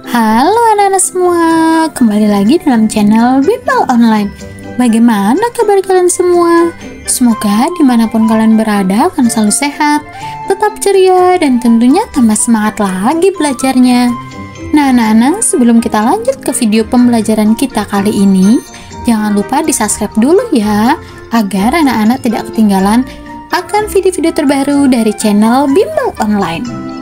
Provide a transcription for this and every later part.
Halo anak-anak semua, kembali lagi dalam channel Bimbel Online. Bagaimana kabar kalian semua? Semoga dimanapun kalian berada akan selalu sehat, tetap ceria, dan tentunya tambah semangat lagi belajarnya. Nah anak-anak, sebelum kita lanjut ke video pembelajaran kita kali ini, jangan lupa di subscribe dulu ya, agar anak-anak tidak ketinggalan akan video-video terbaru dari channel Bimbel Online.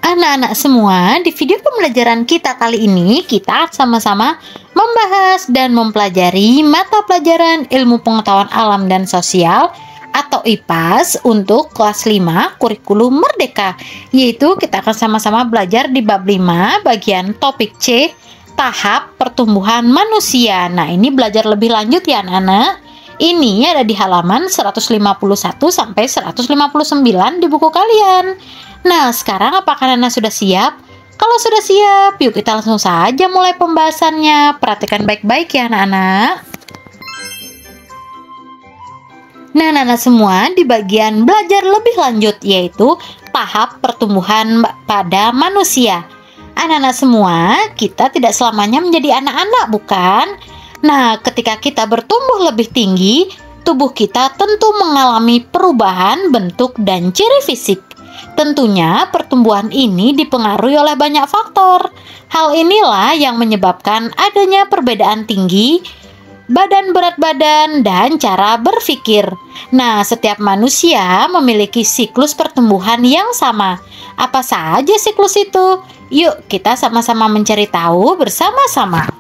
Anak-anak semua, di video pembelajaran kita kali ini, kita sama-sama membahas dan mempelajari mata pelajaran Ilmu Pengetahuan Alam dan Sosial atau IPAS untuk kelas 5 kurikulum merdeka, yaitu kita akan sama-sama belajar di bab 5 bagian topik C, tahap pertumbuhan manusia. Nah, ini belajar lebih lanjut ya anak-anak. Ini ada di halaman 151 sampai 159 di buku kalian. Nah, sekarang apakah anak sudah siap? Kalau sudah siap, yuk kita langsung saja mulai pembahasannya. Perhatikan baik-baik ya anak-anak. Nah, anak-anak semua, di bagian belajar lebih lanjut, yaitu tahap pertumbuhan pada manusia. Anak-anak semua, kita tidak selamanya menjadi anak-anak, bukan? Nah, ketika kita bertumbuh lebih tinggi, tubuh kita tentu mengalami perubahan bentuk dan ciri fisik. Tentunya pertumbuhan ini dipengaruhi oleh banyak faktor. Hal inilah yang menyebabkan adanya perbedaan tinggi, badan, berat badan, dan cara berpikir. Nah, setiap manusia memiliki siklus pertumbuhan yang sama. Apa saja siklus itu? Yuk kita sama-sama mencari tahu bersama-sama.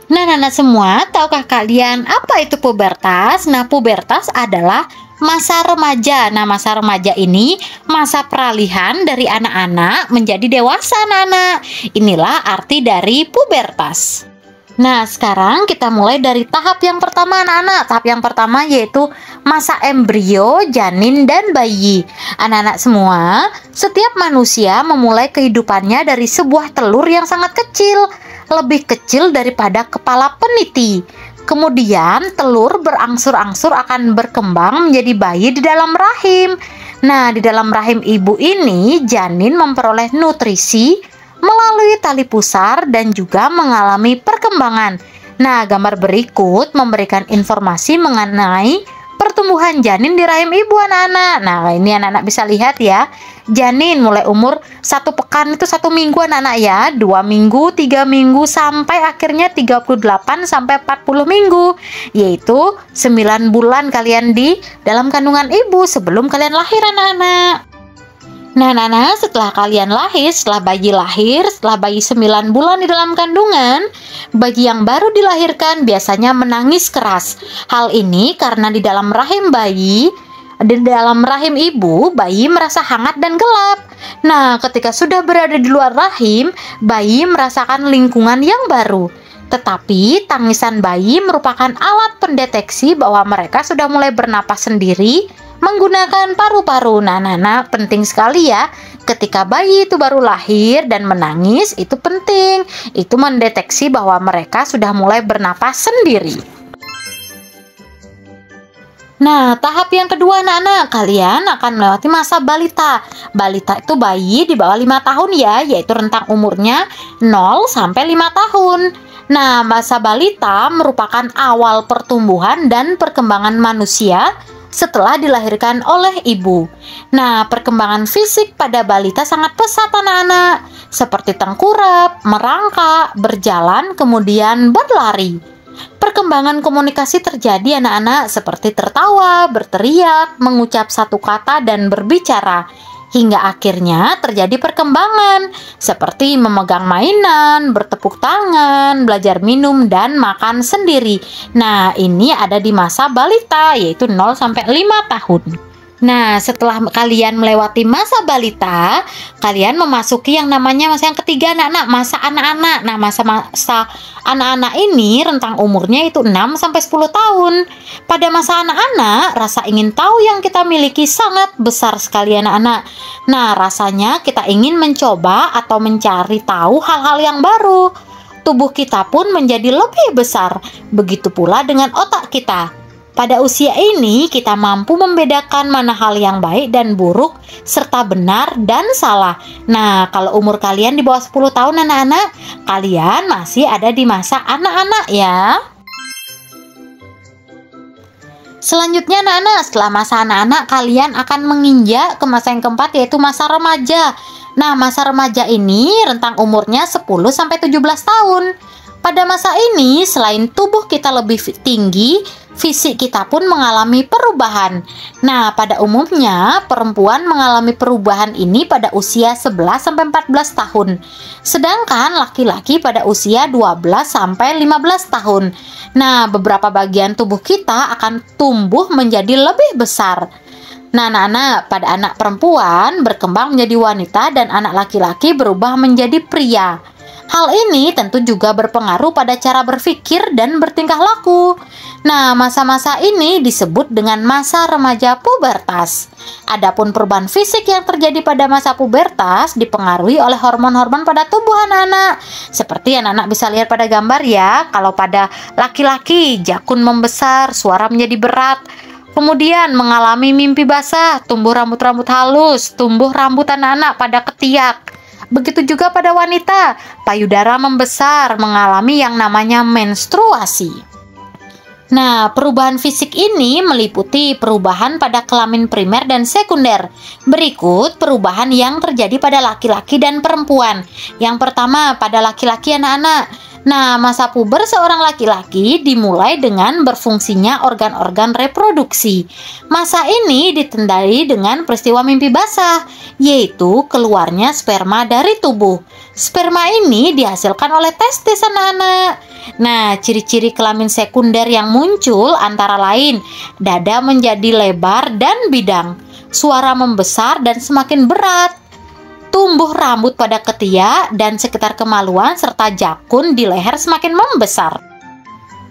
Nah, anak-anak semua, tahukah kalian apa itu pubertas? Nah, pubertas adalah masa remaja. Nah, masa remaja ini masa peralihan dari anak-anak menjadi dewasa anak-anak. Inilah arti dari pubertas. Nah, sekarang kita mulai dari tahap yang pertama anak-anak. Tahap yang pertama yaitu masa embrio, janin, dan bayi. Anak-anak semua, setiap manusia memulai kehidupannya dari sebuah telur yang sangat kecil, lebih kecil daripada kepala peniti. Kemudian telur berangsur-angsur akan berkembang menjadi bayi di dalam rahim. Nah, di dalam rahim ibu ini janin memperoleh nutrisi melalui tali pusar dan juga mengalami perkembangan. Nah, gambar berikut memberikan informasi mengenai pertumbuhan janin di rahim ibu anak-anak. Nah, ini anak-anak bisa lihat ya. Janin mulai umur 1 pekan itu 1 minggu anak-anak ya, 2 minggu, 3 minggu, sampai akhirnya 38 sampai 40 minggu, yaitu 9 bulan kalian di dalam kandungan ibu sebelum kalian lahir anak-anak. Nah, anak-anak, setelah kalian lahir, setelah bayi lahir, setelah bayi 9 bulan di dalam kandungan, bayi yang baru dilahirkan biasanya menangis keras. Hal ini karena di dalam rahim ibu, bayi merasa hangat dan gelap. Nah, ketika sudah berada di luar rahim, bayi merasakan lingkungan yang baru. Tetapi tangisan bayi merupakan alat pendeteksi bahwa mereka sudah mulai bernapas sendiri menggunakan paru-paru. Nah, penting sekali ya. Ketika bayi itu baru lahir dan menangis, itu penting. Itu mendeteksi bahwa mereka sudah mulai bernapas sendiri. Nah, tahap yang kedua anak-anak, kalian akan melewati masa balita. Balita itu bayi di bawah 5 tahun ya, yaitu rentang umurnya 0 sampai 5 tahun. Nah, masa balita merupakan awal pertumbuhan dan perkembangan manusia setelah dilahirkan oleh ibu. Nah, perkembangan fisik pada balita sangat pesat anak-anak, seperti tengkurap, merangkak, berjalan, kemudian berlari. Perkembangan komunikasi terjadi anak-anak seperti tertawa, berteriak, mengucap satu kata, dan berbicara. Hingga akhirnya terjadi perkembangan seperti memegang mainan, bertepuk tangan, belajar minum, dan makan sendiri. Nah, ini ada di masa balita, yaitu 0 sampai 5 tahun. Nah, setelah kalian melewati masa balita, kalian memasuki yang namanya masa yang ketiga anak-anak, masa anak-anak. Nah, masa anak-anak ini rentang umurnya itu 6 sampai 10 tahun. Pada masa anak-anak, rasa ingin tahu yang kita miliki sangat besar sekali anak-anak. Nah, rasanya kita ingin mencoba atau mencari tahu hal-hal yang baru. Tubuh kita pun menjadi lebih besar. Begitu pula dengan otak kita. Pada usia ini kita mampu membedakan mana hal yang baik dan buruk serta benar dan salah. Nah, kalau umur kalian di bawah 10 tahun anak-anak, kalian masih ada di masa anak-anak ya. Selanjutnya anak-anak, setelah masa anak-anak kalian akan menginjak ke masa yang keempat, yaitu masa remaja. Nah, masa remaja ini rentang umurnya 10 sampai 17 tahun. Pada masa ini, selain tubuh kita lebih tinggi, fisik kita pun mengalami perubahan. Nah, pada umumnya perempuan mengalami perubahan ini pada usia 11 sampai 14 tahun. Sedangkan laki-laki pada usia 12 sampai 15 tahun. Nah, beberapa bagian tubuh kita akan tumbuh menjadi lebih besar. Nah, anak-anak, pada anak perempuan berkembang menjadi wanita dan anak laki-laki berubah menjadi pria. Hal ini tentu juga berpengaruh pada cara berpikir dan bertingkah laku. Nah, masa-masa ini disebut dengan masa remaja pubertas. Adapun perubahan fisik yang terjadi pada masa pubertas dipengaruhi oleh hormon-hormon pada tubuh anak-anak. Seperti anak-anak bisa lihat pada gambar ya, kalau pada laki-laki jakun membesar, suara menjadi berat. Kemudian mengalami mimpi basah, tumbuh rambut-rambut halus, tumbuh rambut anak-anak pada ketiak. Begitu juga pada wanita, payudara membesar, mengalami yang namanya menstruasi. Nah, perubahan fisik ini meliputi perubahan pada kelamin primer dan sekunder. Berikut perubahan yang terjadi pada laki-laki dan perempuan. Yang pertama, pada laki-laki anak-anak. Nah, masa puber seorang laki-laki dimulai dengan berfungsinya organ-organ reproduksi. Masa ini ditandai dengan peristiwa mimpi basah, yaitu keluarnya sperma dari tubuh. Sperma ini dihasilkan oleh testis anak-anak. Nah, ciri-ciri kelamin sekunder yang muncul antara lain dada menjadi lebar dan bidang, suara membesar dan semakin berat, tumbuh rambut pada ketiak dan sekitar kemaluan serta jakun di leher semakin membesar.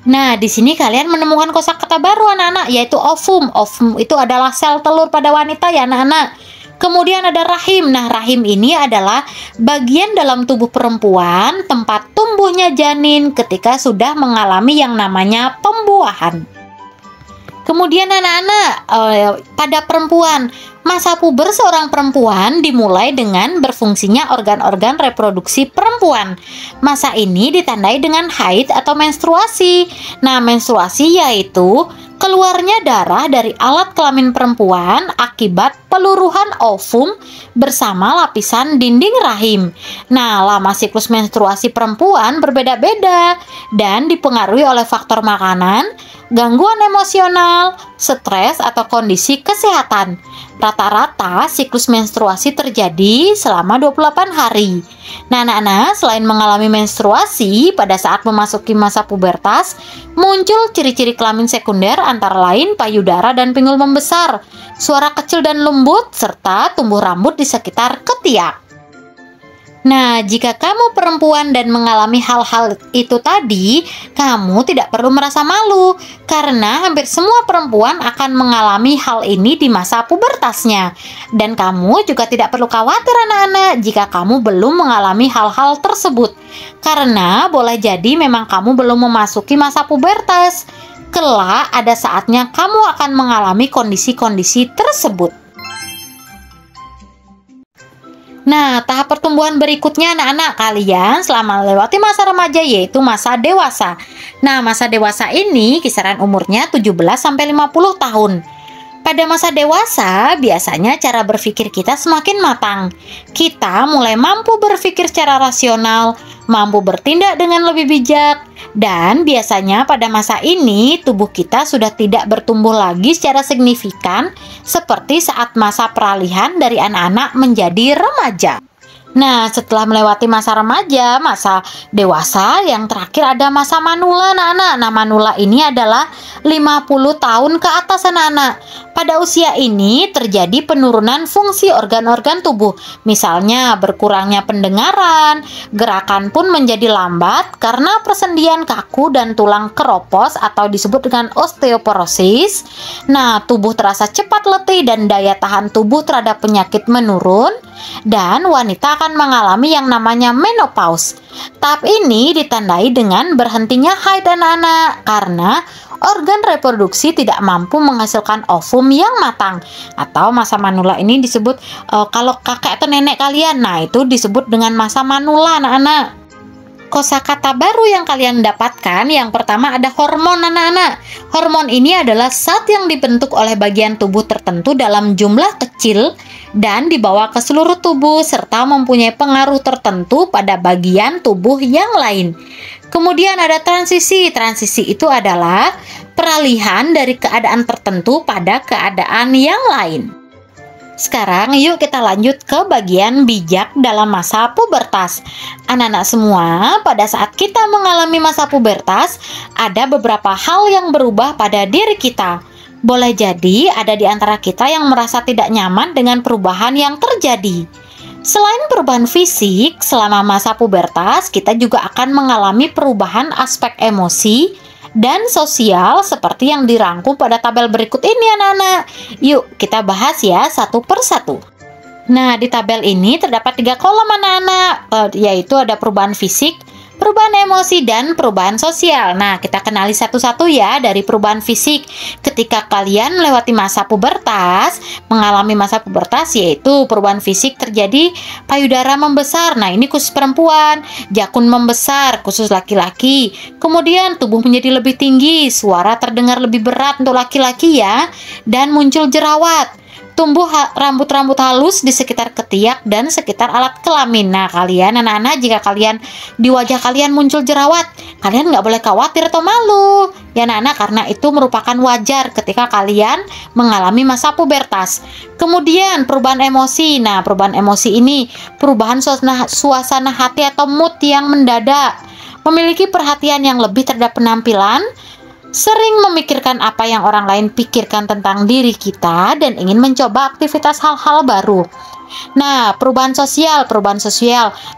Nah, di sini kalian menemukan kosakata baru anak-anak, yaitu ovum. Ovum itu adalah sel telur pada wanita ya anak-anak. Kemudian ada rahim. Nah, rahim ini adalah bagian dalam tubuh perempuan tempat tumbuhnya janin ketika sudah mengalami yang namanya pembuahan. Kemudian anak-anak, pada perempuan, masa puber seorang perempuan dimulai dengan berfungsinya organ-organ reproduksi perempuan. Masa ini ditandai dengan haid atau menstruasi. Nah, menstruasi yaitu keluarnya darah dari alat kelamin perempuan akibat peluruhan ovum bersama lapisan dinding rahim. Nah, lama siklus menstruasi perempuan berbeda-beda dan dipengaruhi oleh faktor makanan, gangguan emosional, stres, atau kondisi kesehatan. Rata-rata siklus menstruasi terjadi selama 28 hari. Nah, anak-anak, selain mengalami menstruasi pada saat memasuki masa pubertas, muncul ciri-ciri kelamin sekunder antara lain payudara dan pinggul membesar, suara kecil dan lembut, serta tumbuh rambut di sekitar ketiak. Nah, jika kamu perempuan dan mengalami hal-hal itu tadi, kamu tidak perlu merasa malu, karena hampir semua perempuan akan mengalami hal ini di masa pubertasnya. Dan kamu juga tidak perlu khawatir anak-anak jika kamu belum mengalami hal-hal tersebut, karena boleh jadi memang kamu belum memasuki masa pubertas. Kelak ada saatnya kamu akan mengalami kondisi-kondisi tersebut. Nah, tahap pertumbuhan berikutnya anak-anak, kalian selama melewati masa remaja yaitu masa dewasa. Nah, masa dewasa ini kisaran umurnya 17 sampai 50 tahun. Pada masa dewasa, biasanya cara berpikir kita semakin matang. Kita mulai mampu berpikir secara rasional, mampu bertindak dengan lebih bijak, dan biasanya pada masa ini tubuh kita sudah tidak bertumbuh lagi secara signifikan seperti saat masa peralihan dari anak-anak menjadi remaja. Nah, setelah melewati masa remaja, masa dewasa, yang terakhir ada masa manula anak-anak. Nah, manula ini adalah 50 tahun ke atas anak-anak. Pada usia ini terjadi penurunan fungsi organ-organ tubuh. Misalnya berkurangnya pendengaran, gerakan pun menjadi lambat karena persendian kaku dan tulang keropos atau disebut dengan osteoporosis. Nah, tubuh terasa cepat letih dan daya tahan tubuh terhadap penyakit menurun. Dan wanita akan mengalami yang namanya menopause. Tahap ini ditandai dengan berhentinya haid anak-anak karena organ reproduksi tidak mampu menghasilkan ovum yang matang. Atau masa manula ini disebut kalau kakek atau nenek kalian, nah itu disebut dengan masa manula anak-anak. Kosakata baru yang kalian dapatkan, yang pertama ada hormon anak-anak. Hormon ini adalah zat yang dibentuk oleh bagian tubuh tertentu dalam jumlah kecil dan dibawa ke seluruh tubuh serta mempunyai pengaruh tertentu pada bagian tubuh yang lain. Kemudian ada transisi. Transisi itu adalah peralihan dari keadaan tertentu pada keadaan yang lain. Sekarang yuk kita lanjut ke bagian bijak dalam masa pubertas. Anak-anak semua, pada saat kita mengalami masa pubertas, ada beberapa hal yang berubah pada diri kita. Boleh jadi ada di antara kita yang merasa tidak nyaman dengan perubahan yang terjadi. Selain perubahan fisik, selama masa pubertas, kita juga akan mengalami perubahan aspek emosi dan sosial seperti yang dirangkum pada tabel berikut ini anak-anak. Yuk kita bahas ya satu persatu. Nah, di tabel ini terdapat 3 kolom anak-anak, yaitu ada perubahan fisik, perubahan emosi, dan perubahan sosial. Nah, kita kenali satu-satu ya. Dari perubahan fisik, ketika kalian melewati masa pubertas, mengalami masa pubertas, yaitu perubahan fisik terjadi payudara membesar. Nah, ini khusus perempuan. Jakun membesar, khusus laki-laki. Kemudian tubuh menjadi lebih tinggi, suara terdengar lebih berat untuk laki-laki ya. Dan muncul jerawat. Tumbuh rambut-rambut halus di sekitar ketiak dan sekitar alat kelamin. Nah, kalian anak-anak, jika kalian di wajah kalian muncul jerawat, kalian nggak boleh khawatir atau malu ya anak-anak, karena itu merupakan wajar ketika kalian mengalami masa pubertas. Kemudian perubahan emosi. Nah, perubahan emosi ini perubahan suasana hati atau mood yang mendadak, memiliki perhatian yang lebih terhadap penampilan, sering memikirkan apa yang orang lain pikirkan tentang diri kita, dan ingin mencoba aktivitas hal-hal baru. Nah, perubahan sosial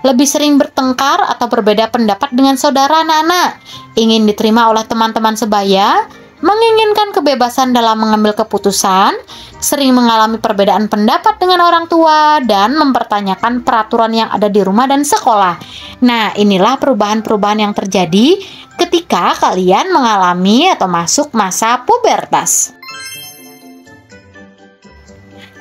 lebih sering bertengkar atau berbeda pendapat dengan saudara anak-anak, ingin diterima oleh teman-teman sebaya, menginginkan kebebasan dalam mengambil keputusan, sering mengalami perbedaan pendapat dengan orang tua, dan mempertanyakan peraturan yang ada di rumah dan sekolah. Nah, inilah perubahan-perubahan yang terjadi ketika kalian mengalami atau masuk masa pubertas.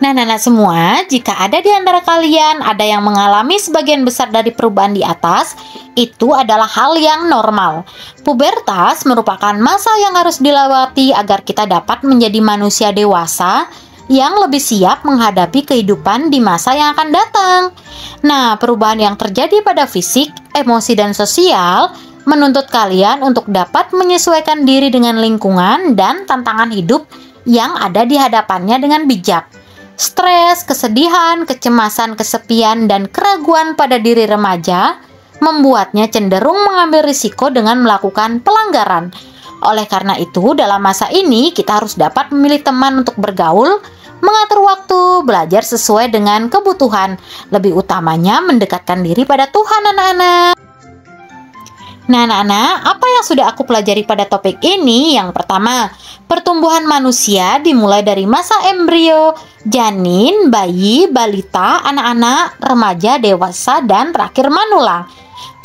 Nah, anak-anak semua, jika ada di antara kalian ada yang mengalami sebagian besar dari perubahan di atas, itu adalah hal yang normal. Pubertas merupakan masa yang harus dilewati agar kita dapat menjadi manusia dewasa yang lebih siap menghadapi kehidupan di masa yang akan datang. Nah, perubahan yang terjadi pada fisik, emosi, dan sosial menuntut kalian untuk dapat menyesuaikan diri dengan lingkungan dan tantangan hidup yang ada di hadapannya dengan bijak. Stres, kesedihan, kecemasan, kesepian, dan keraguan pada diri remaja membuatnya cenderung mengambil risiko dengan melakukan pelanggaran. Oleh karena itu, dalam masa ini kita harus dapat memilih teman untuk bergaul, mengatur waktu, belajar sesuai dengan kebutuhan, lebih utamanya mendekatkan diri pada Tuhan anak-anak. Nah, anak-anak, apa yang sudah aku pelajari pada topik ini? Yang pertama, pertumbuhan manusia dimulai dari masa embrio, janin, bayi, balita, anak-anak, remaja, dewasa, dan terakhir manula.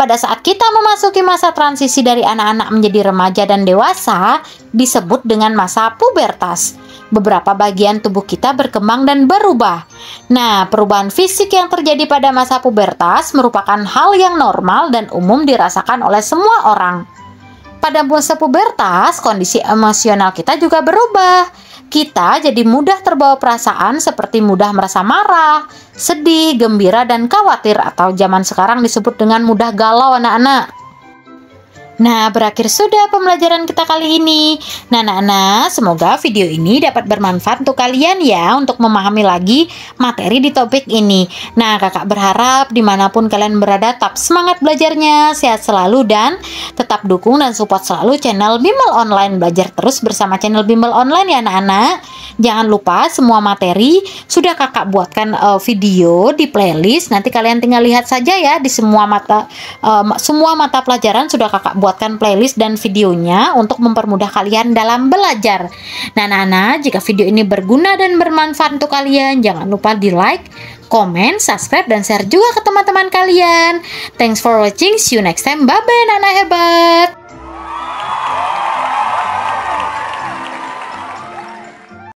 Pada saat kita memasuki masa transisi dari anak-anak menjadi remaja dan dewasa, disebut dengan masa pubertas. Beberapa bagian tubuh kita berkembang dan berubah. Nah, perubahan fisik yang terjadi pada masa pubertas merupakan hal yang normal dan umum dirasakan oleh semua orang. Pada masa pubertas, kondisi emosional kita juga berubah. Kita jadi mudah terbawa perasaan seperti mudah merasa marah, sedih, gembira, dan khawatir, atau zaman sekarang disebut dengan mudah galau anak-anak. Nah, berakhir sudah pembelajaran kita kali ini. Nah, anak-anak, semoga video ini dapat bermanfaat untuk kalian ya, untuk memahami lagi materi di topik ini. Nah, kakak berharap dimanapun kalian berada, tetap semangat belajarnya, sehat selalu, dan tetap dukung dan support selalu channel Bimbel Online. Belajar terus bersama channel Bimbel Online ya anak-anak. Jangan lupa semua materi sudah kakak buatkan video di playlist. Nanti kalian tinggal lihat saja ya, di semua mata pelajaran sudah kakak buatkan playlist dan videonya untuk mempermudah kalian dalam belajar. Nah, anak-anak, jika video ini berguna dan bermanfaat untuk kalian, jangan lupa di like, komen, subscribe, dan share juga ke teman-teman kalian. Thanks for watching. See you next time. Bye-bye anak-anak hebat.